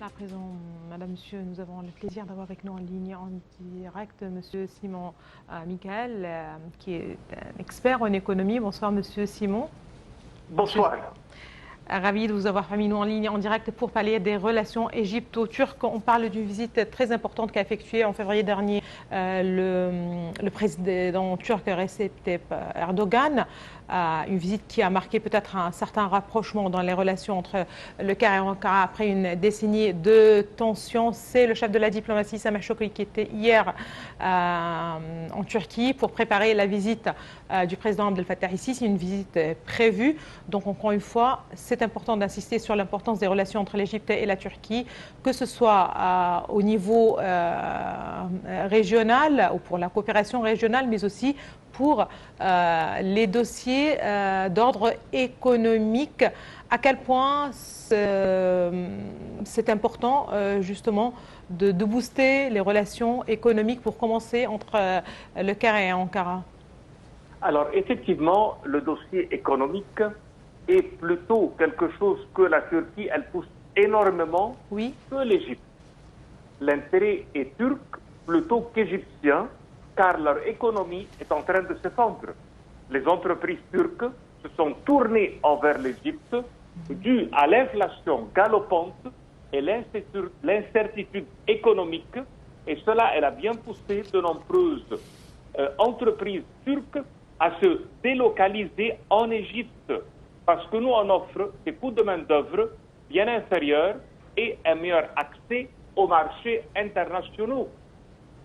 À présent, Madame, Monsieur, nous avons le plaisir d'avoir avec nous en ligne en direct Monsieur Simon Michael, qui est un expert en économie. Bonsoir Monsieur Simon. Bonsoir. Ravi de vous avoir parmi nous en ligne en direct pour parler des relations égypto-turques. On parle d'une visite très importante qu'a effectuée en février dernier le président turc Recep Tayyip Erdogan. Une visite qui a marqué peut-être un certain rapprochement dans les relations entre le Caire et Ankara après une décennie de tensions. C'est le chef de la diplomatie, Sameh Shoukry, qui était hier en Turquie pour préparer la visite du président Abdel Fattah el-Sisi. C'est une visite prévue. Donc encore une fois, c'est important d'insister sur l'importance des relations entre l'Égypte et la Turquie, que ce soit au niveau régional ou pour la coopération régionale, mais aussi pour les dossiers d'ordre économique. À quel point c'est important justement de booster les relations économiques pour commencer entre le Caire et Ankara? Alors effectivement, le dossier économique est plutôt quelque chose que la Turquie, elle pousse énormément que l'Égypte. L'intérêt est turc plutôt qu'égyptien, car leur économie est en train de s'effondrer. Les entreprises turques se sont tournées envers l'Égypte dû à l'inflation galopante et l'incertitude économique, et cela, elle a bien poussé de nombreuses entreprises turques à se délocaliser en Égypte, parce que nous, on offre des coûts de main-d'œuvre bien inférieurs et un meilleur accès aux marchés internationaux.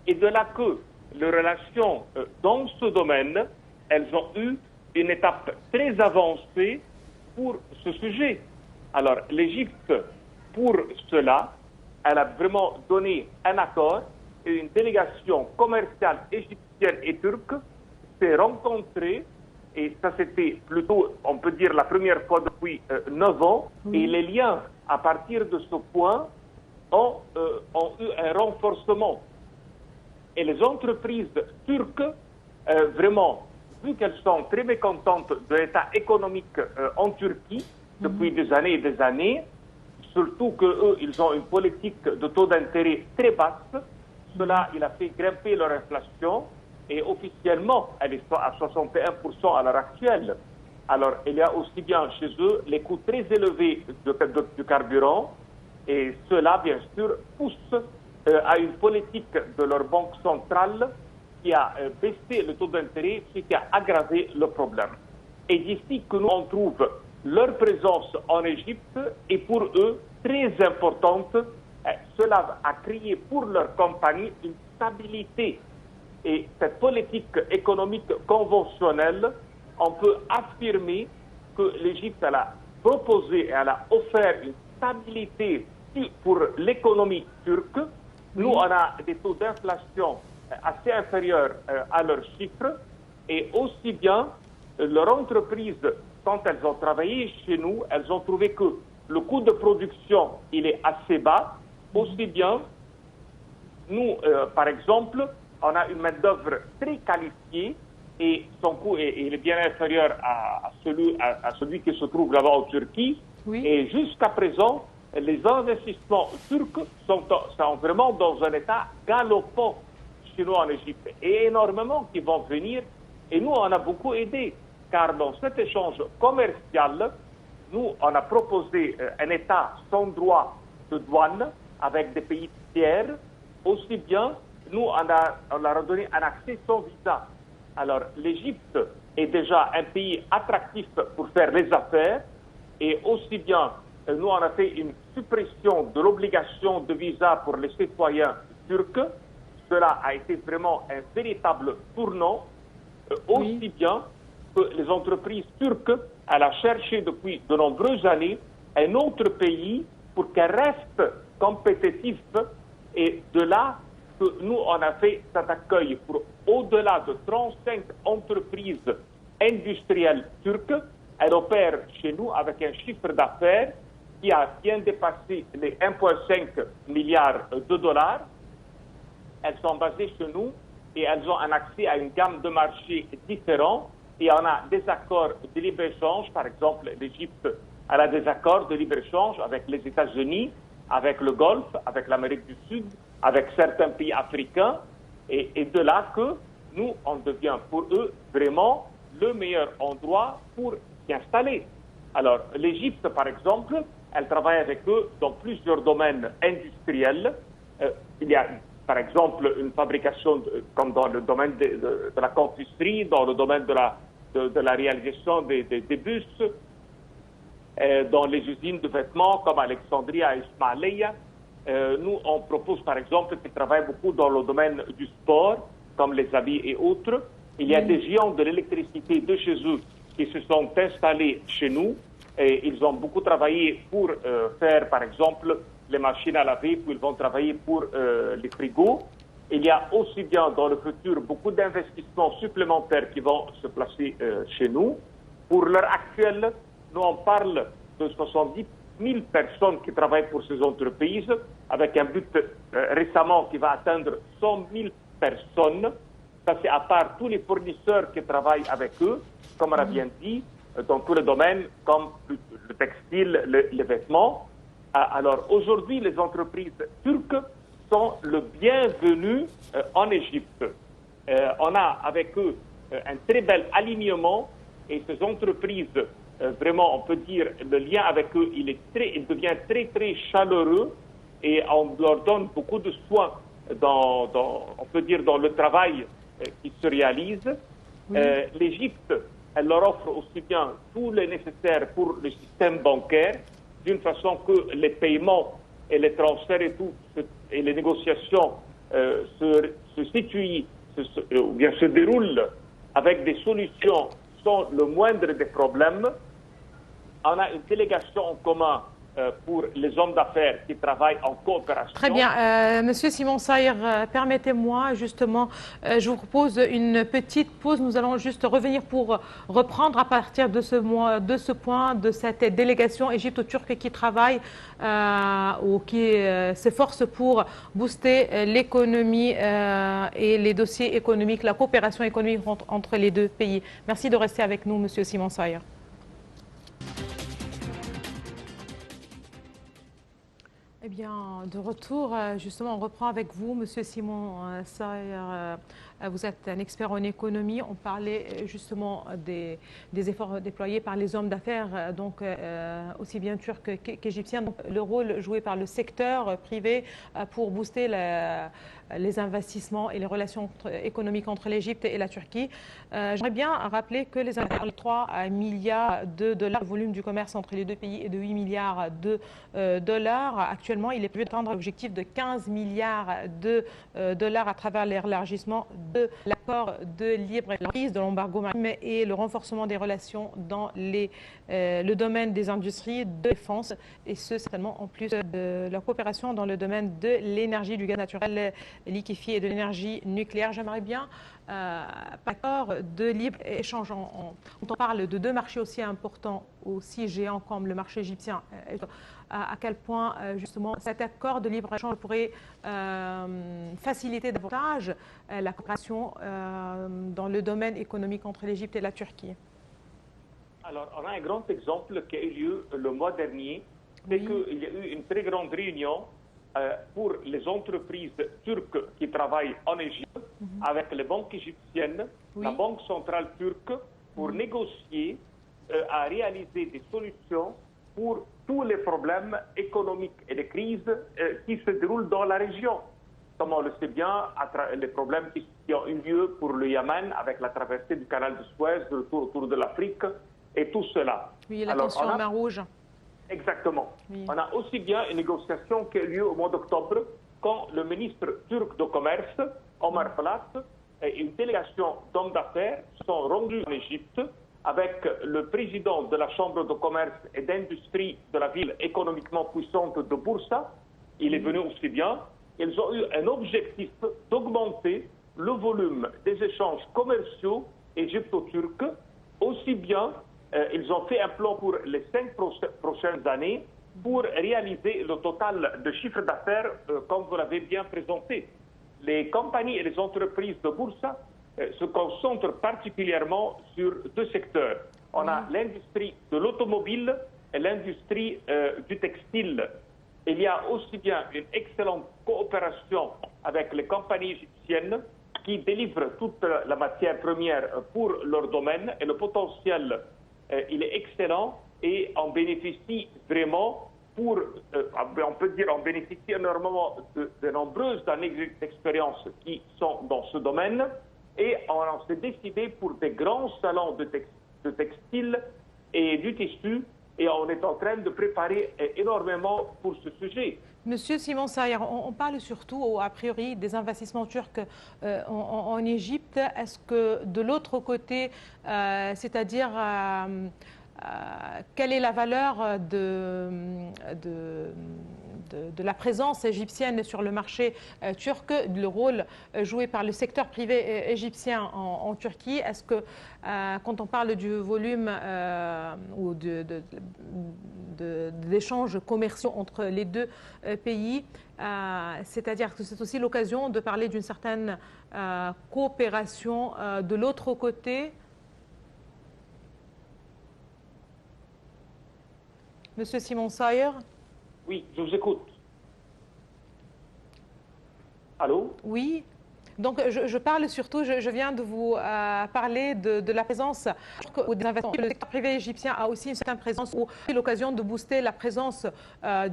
Et de là que les relations dans ce domaine, elles ont eu une étape très avancée pour ce sujet. Alors, l'Égypte, pour cela, elle a vraiment donné un accord et une délégation commerciale égyptienne et turque s'est rencontrée, et ça c'était plutôt, on peut dire, la première fois depuis 9 ans, et les liens, à partir de ce point, ont eu un renforcement. Et les entreprises turques, vraiment, vu qu'elles sont très mécontentes de l'état économique en Turquie depuis des années et des années, surtout qu'eux, ils ont une politique de taux d'intérêt très basse, cela, il a fait grimper leur inflation, et officiellement, elle est à 61% à l'heure actuelle. Alors, il y a aussi bien chez eux les coûts très élevés du carburant, et cela, bien sûr, pousse à une politique de leur banque centrale qui a baissé le taux d'intérêt, ce qui a aggravé le problème. Et d'ici que nous on trouve leur présence en Égypte est pour eux très importante. Cela a créé pour leur compagnie une stabilité. Et cette politique économique conventionnelle, on peut affirmer que l'Égypte a proposé et elle a offert une stabilité pour l'économie turque. Nous, on a des taux d'inflation assez inférieurs à leurs chiffres, et aussi bien leurs entreprises, quand elles ont travaillé chez nous, elles ont trouvé que le coût de production, il est assez bas. Aussi bien, nous, par exemple, on a une main-d'œuvre très qualifiée et son coût il est bien inférieur à celui qui se trouve là-bas en Turquie. Et jusqu'à présent, les investissements turcs sont vraiment dans un état galopant chez nous en Égypte, et énormément qui vont venir. Et nous, on a beaucoup aidé, car dans cet échange commercial, nous, on a proposé un État sans droit de douane avec des pays tiers. Aussi bien, nous, on leur a donné un accès sans visa. Alors, l'Égypte est déjà un pays attractif pour faire les affaires, et aussi bien, nous, on a fait une suppression de l'obligation de visa pour les citoyens turcs. Cela a été vraiment un véritable tournant, aussi bien que les entreprises turques, elles ont cherché depuis de nombreuses années un autre pays pour qu'elles restent compétitives, et de là que nous, on a fait cet accueil pour au-delà de 35 entreprises industrielles turques. Elles opèrent chez nous avec un chiffre d'affaires qui a bien dépassé les 1,5 milliards de dollars. Elles sont basées chez nous et elles ont un accès à une gamme de marchés différents, et on a des accords de libre-échange. Par exemple, l'Égypte a des accords de libre-échange avec les États-Unis, avec le Golfe, avec l'Amérique du Sud, avec certains pays africains, et de là que nous, on devient pour eux vraiment le meilleur endroit pour s'y installer. Alors, l'Égypte, par exemple, elle travaille avec eux dans plusieurs domaines industriels. Il y a, par exemple, une fabrication comme dans le domaine de la confiserie, dans le domaine de la réalisation des bus, dans les usines de vêtements comme Alexandria et Ismailia. Nous, on propose, par exemple, qu'ils travaillent beaucoup dans le domaine du sport, comme les habits et autres. Il y a des géants de l'électricité de chez eux qui se sont installés chez nous. Et ils ont beaucoup travaillé pour faire, par exemple, les machines à laver, puis ils vont travailler pour les frigos. Il y a aussi bien dans le futur beaucoup d'investissements supplémentaires qui vont se placer chez nous. Pour l'heure actuelle, nous on parle de 70 000 personnes qui travaillent pour ces entreprises, avec un but récemment qui va atteindre 100 000 personnes. Ça, c'est à part tous les fournisseurs qui travaillent avec eux, comme on a bien dit, dans tous les domaines, comme le textile, les vêtements. Alors, aujourd'hui, les entreprises turques sont le bienvenu en Égypte. On a avec eux un très bel alignement et ces entreprises, vraiment, on peut dire, le lien avec eux, il devient très, très chaleureux et on leur donne beaucoup de soins on peut dire, dans le travail qui se réalise. Oui. L'Égypte, elle leur offre aussi bien tout le nécessaire pour le système bancaire, d'une façon que les paiements et les transferts et tout, et les négociations se situent, ou bien se déroulent avec des solutions sans le moindre des problèmes. On a une délégation en commun pour les hommes d'affaires qui travaillent en coopération. Très bien. Monsieur Simon Saïr, permettez-moi justement, je vous propose une petite pause. Nous allons juste revenir pour reprendre à partir de ce point, de cette délégation égypto-turque qui travaille ou qui s'efforce pour booster l'économie et les dossiers économiques, la coopération économique entre les deux pays. Merci de rester avec nous, monsieur Simon Saïr. Eh bien, de retour, justement, on reprend avec vous, monsieur Simon Saïr. Vous êtes un expert en économie. On parlait justement des efforts déployés par les hommes d'affaires, donc aussi bien turcs qu'égyptiens. Le rôle joué par le secteur privé pour booster les investissements et les relations économiques entre l'Égypte et la Turquie. J'aimerais bien rappeler que les 3 milliards de dollars, le volume du commerce entre les deux pays est de 8 milliards de dollars. Actuellement, il est prévu d'atteindre l'objectif de 15 milliards de dollars à travers l'élargissement de l'accord de libre-échange, de l'embargo maritime et le renforcement des relations dans le domaine des industries de défense, et ce certainement en plus de la coopération dans le domaine de l'énergie, du gaz naturel liquéfié et de l'énergie nucléaire. J'aimerais bien, par accord de libre-échange, quand on parle de deux marchés aussi importants, aussi géants comme le marché égyptien, à quel point justement cet accord de libre-échange pourrait faciliter davantage la coopération dans le domaine économique entre l'Égypte et la Turquie. Alors, on a un grand exemple qui a eu lieu le mois dernier, c'est qu'il y a eu une très grande réunion pour les entreprises turques qui travaillent en Égypte avec les banques égyptiennes, la Banque centrale turque, pour négocier à réaliser des solutions pour tous les problèmes économiques et les crises qui se déroulent dans la région. Comme on le sait bien, les problèmes qui ont eu lieu pour le Yémen avec la traversée du canal de Suez, le retour autour de l'Afrique et tout cela. Oui, la tension en mer Rouge. Exactement. Oui. On a aussi bien une négociation qui a eu lieu au mois d'octobre quand le ministre turc de commerce, Omar Flat, et une délégation d'hommes d'affaires sont rendus en Égypte avec le président de la Chambre de commerce et d'industrie de la ville économiquement puissante de Bursa. Il est venu aussi bien. Ils ont eu un objectif d'augmenter le volume des échanges commerciaux égypto-turcs. Aussi bien, ils ont fait un plan pour les 5 prochaines années pour réaliser le total de chiffre d'affaires comme vous l'avez bien présenté. Les compagnies et les entreprises de Bursa se concentrent particulièrement sur 2 secteurs. On a l'industrie de l'automobile et l'industrie du textile. il y a aussi bien une excellente coopération avec les compagnies égyptiennes qui délivrent toute la matière première pour leur domaine et le potentiel, il est excellent et on bénéficie vraiment on peut dire, on bénéficie énormément de nombreuses années d'expérience qui sont dans ce domaine et on s'est décidé pour des grands salons de textiles et du tissu et on est en train de préparer énormément pour ce sujet. Monsieur Simon Sayer, on parle surtout, a priori, des investissements turcs en Égypte. Est-ce que de l'autre côté, c'est-à-dire quelle est la valeur de la présence égyptienne sur le marché turc, le rôle joué par le secteur privé égyptien en Turquie? Est-ce que quand on parle du volume ou d'échanges commerciaux entre les deux pays, c'est-à-dire que c'est aussi l'occasion de parler d'une certaine coopération de l'autre côté? Monsieur Simon Sayer? Oui, je vous écoute. Allô? Oui. Donc, je parle surtout, je viens de vous parler de la présence des investissements. Le secteur privé égyptien a aussi une certaine présence ou l'occasion de booster la présence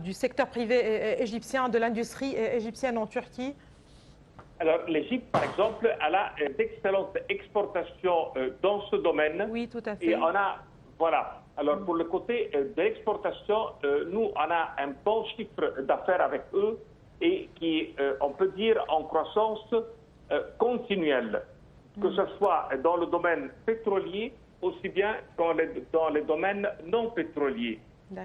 du secteur privé égyptien, de l'industrie égyptienne en Turquie. Alors, l'Égypte, par exemple, elle a d'excellentes exportations dans ce domaine. Oui, tout à fait. Et on a, voilà. Alors, pour le côté de l'exportation, nous, on a un bon chiffre d'affaires avec eux et qui, on peut dire, en croissance continuelle, que ce soit dans le domaine pétrolier, aussi bien dans les domaines non pétroliers.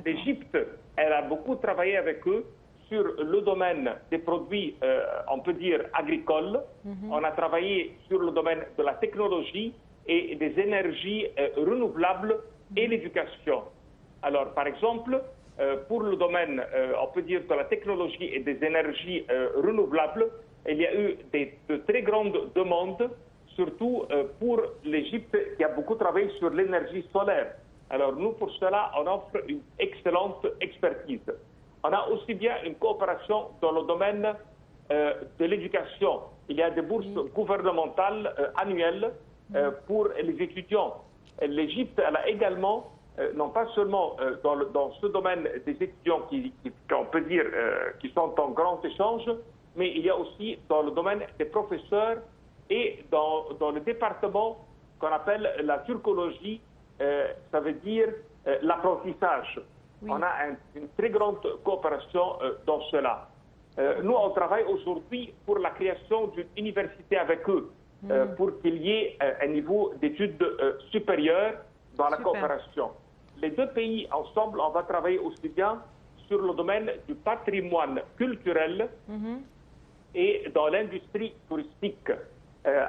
L'Égypte, elle a beaucoup travaillé avec eux sur le domaine des produits, on peut dire, agricoles. On a travaillé sur le domaine de la technologie et des énergies renouvelables et l'éducation. Alors, par exemple, pour le domaine, on peut dire, de la technologie et des énergies renouvelables, il y a eu de très grandes demandes, surtout pour l'Égypte qui a beaucoup travaillé sur l'énergie solaire. Alors, nous, pour cela, on offre une excellente expertise. On a aussi bien une coopération dans le domaine de l'éducation. Il y a des bourses gouvernementales annuelles pour les étudiants. L'Égypte, elle a également, non pas seulement dans ce domaine des étudiants qu'on peut dire qui sont en grand échange, mais il y a aussi dans le domaine des professeurs et dans le département qu'on appelle la turcologie, ça veut dire l'apprentissage. Oui. On a une très grande coopération dans cela. Nous, on travaille aujourd'hui pour la création d'une université avec eux, pour qu'il y ait un niveau d'études supérieures dans la coopération. Les deux pays, ensemble, on va travailler aussi bien sur le domaine du patrimoine culturel et dans l'industrie touristique.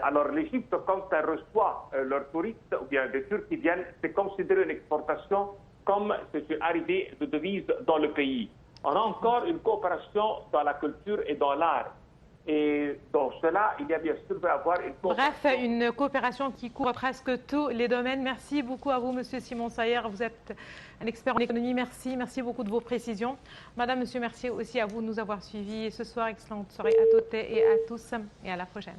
Alors, l'Égypte, quand elle reçoit leurs touristes ou bien des Turcs qui viennent, c'est considéré une exportation comme c'est une arrivée de devises dans le pays. On a encore une coopération dans la culture et dans l'art. Et dans cela, il y a bien sûr avoir une coopération. Bref, une coopération qui couvre presque tous les domaines. Merci beaucoup à vous, Monsieur Simon Sayer. Vous êtes un expert en économie. Merci. Merci beaucoup de vos précisions. Madame, Monsieur, merci aussi à vous de nous avoir suivis ce soir. Excellente soirée à toutes et à tous. Et à la prochaine.